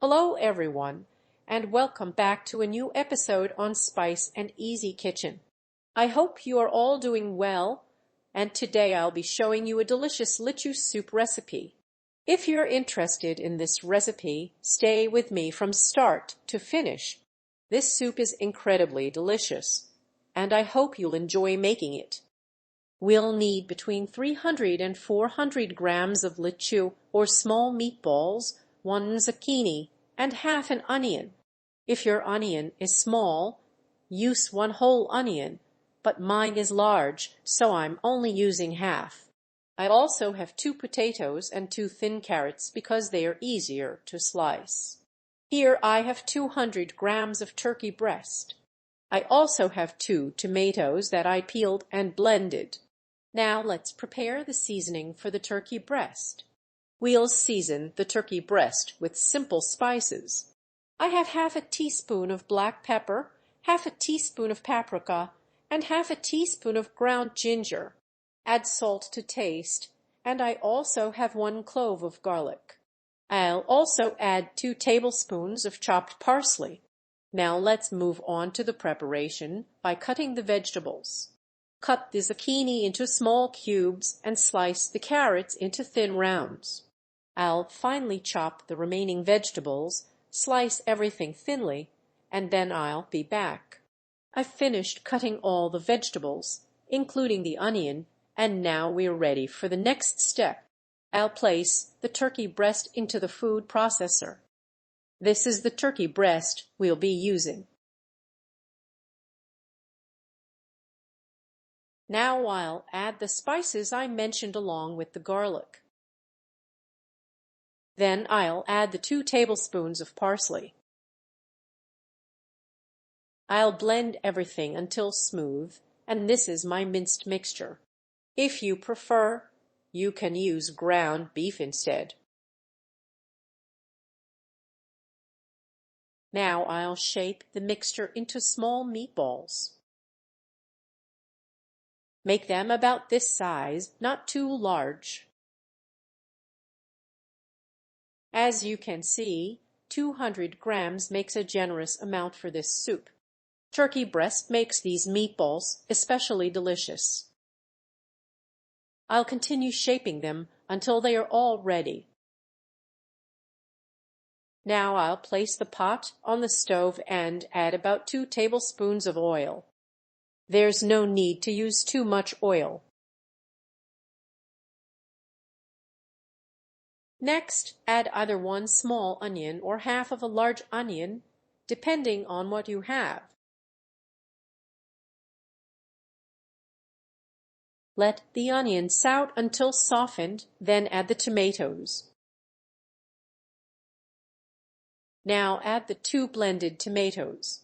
Hello everyone, and welcome back to a new episode on Spice and Easy Kitchen. I hope you are all doing well, and today I'll be showing you a delicious lettuce soup recipe. If you're interested in this recipe, stay with me from start to finish. This soup is incredibly delicious, and I hope you'll enjoy making it. We'll need between 300 and 400 grams of lettuce or small meatballs, 1 zucchini, and half an onion. If your onion is small, use 1 whole onion, but mine is large, so I'm only using half. I also have 2 potatoes and 2 thin carrots because they are easier to slice. Here I have 200 grams of turkey breast. I also have 2 tomatoes that I peeled and blended. Now let's prepare the seasoning for the turkey breast. We'll season the turkey breast with simple spices. I have half a teaspoon of black pepper, half a teaspoon of paprika, and half a teaspoon of ground ginger. Add salt to taste, and I also have 1 clove of garlic. I'll also add 2 tablespoons of chopped parsley. Now let's move on to the preparation by cutting the vegetables. Cut the zucchini into small cubes and slice the carrots into thin rounds. I'll finely chop the remaining vegetables, slice everything thinly, and then I'll be back. I've finished cutting all the vegetables, including the onion, and now we're ready for the next step. I'll place the turkey breast into the food processor. This is the turkey breast we'll be using. Now I'll add the spices I mentioned along with the garlic. Then I'll add the 2 tablespoons of parsley. I'll blend everything until smooth, and this is my minced mixture. If you prefer, you can use ground beef instead. Now I'll shape the mixture into small meatballs. Make them about this size, not too large. As you can see, 200 grams makes a generous amount for this soup. Turkey breast makes these meatballs especially delicious. I'll continue shaping them until they are all ready. Now I'll place the pot on the stove and add about 2 tablespoons of oil. There's no need to use too much oil. Next, add either 1 small onion or half of a large onion, depending on what you have. Let the onion soak until softened, then add the tomatoes. Now add the 2 blended tomatoes.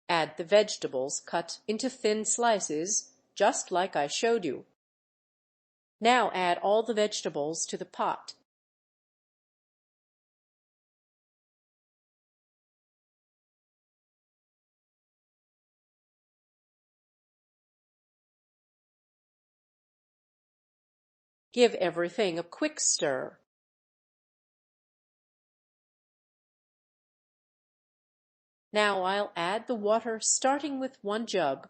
Add the vegetables cut into thin slices, just like I showed you. Now add all the vegetables to the pot. Give everything a quick stir. Now I'll add the water starting with 1 jug.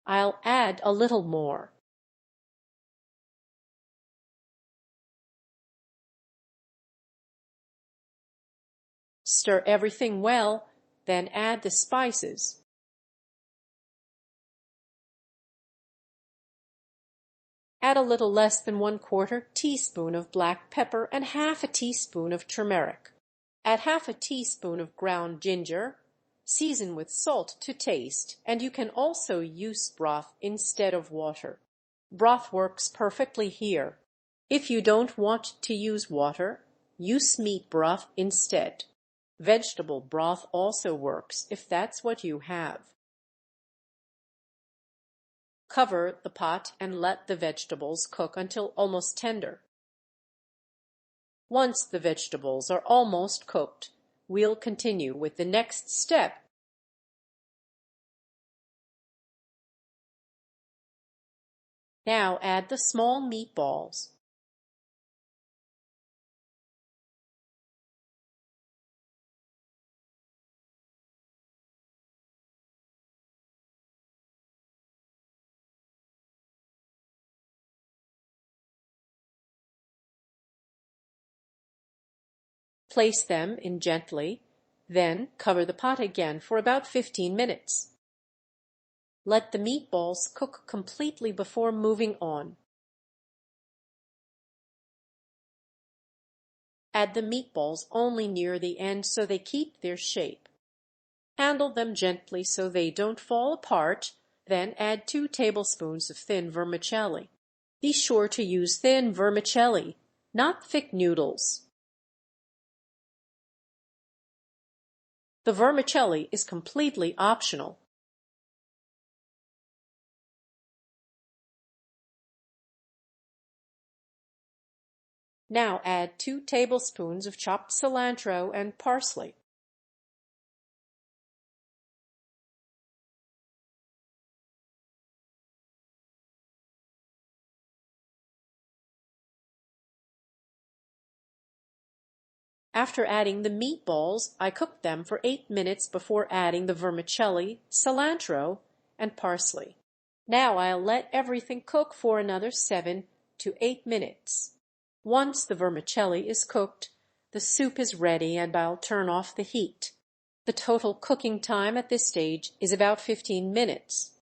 I'll add a little more. Stir everything well, then add the spices. Add a little less than 1/4 teaspoon of black pepper and half a teaspoon of turmeric. Add half a teaspoon of ground ginger. Season with salt to taste, and you can also use broth instead of water. Broth works perfectly here. If you don't want to use water, use meat broth instead. Vegetable broth also works if that's what you have. Cover the pot and let the vegetables cook until almost tender. Once the vegetables are almost cooked, we'll continue with the next step. Now add the small meatballs. Place them in gently, then cover the pot again for about 15 minutes. Let the meatballs cook completely before moving on. Add the meatballs only near the end so they keep their shape. Handle them gently so they don't fall apart, then add 2 tablespoons of thin vermicelli. Be sure to use thin vermicelli, not thick noodles. The vermicelli is completely optional. Now add 2 tablespoons of chopped cilantro and parsley. After adding the meatballs, I cooked them for 8 minutes before adding the vermicelli, cilantro, and parsley. Now I'll let everything cook for another 7 to 8 minutes. Once the vermicelli is cooked, the soup is ready and I'll turn off the heat. The total cooking time at this stage is about 15 minutes.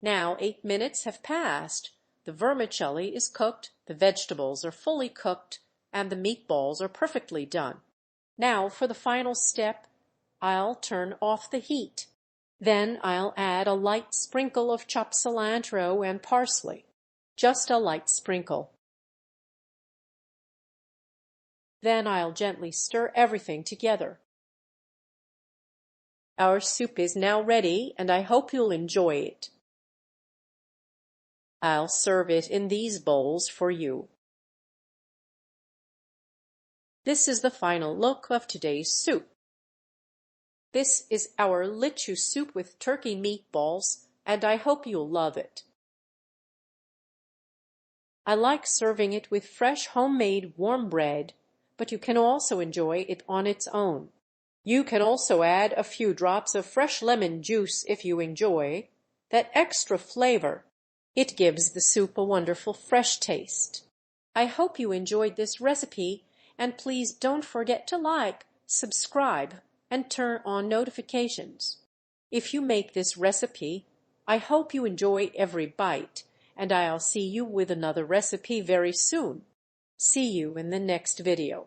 Now 8 minutes have passed. The vermicelli is cooked, the vegetables are fully cooked, and the meatballs are perfectly done. Now for the final step, I'll turn off the heat. Then I'll add a light sprinkle of chopped cilantro and parsley. Just a light sprinkle. Then I'll gently stir everything together. Our soup is now ready, and I hope you'll enjoy it. I'll serve it in these bowls for you. This is the final look of today's soup. This is our lettuce soup with turkey meatballs, and I hope you'll love it. I like serving it with fresh homemade warm bread, but you can also enjoy it on its own. You can also add a few drops of fresh lemon juice if you enjoy that extra flavor. It gives the soup a wonderful fresh taste. I hope you enjoyed this recipe, and please don't forget to like, subscribe, and turn on notifications. If you make this recipe, I hope you enjoy every bite, and I'll see you with another recipe very soon. See you in the next video.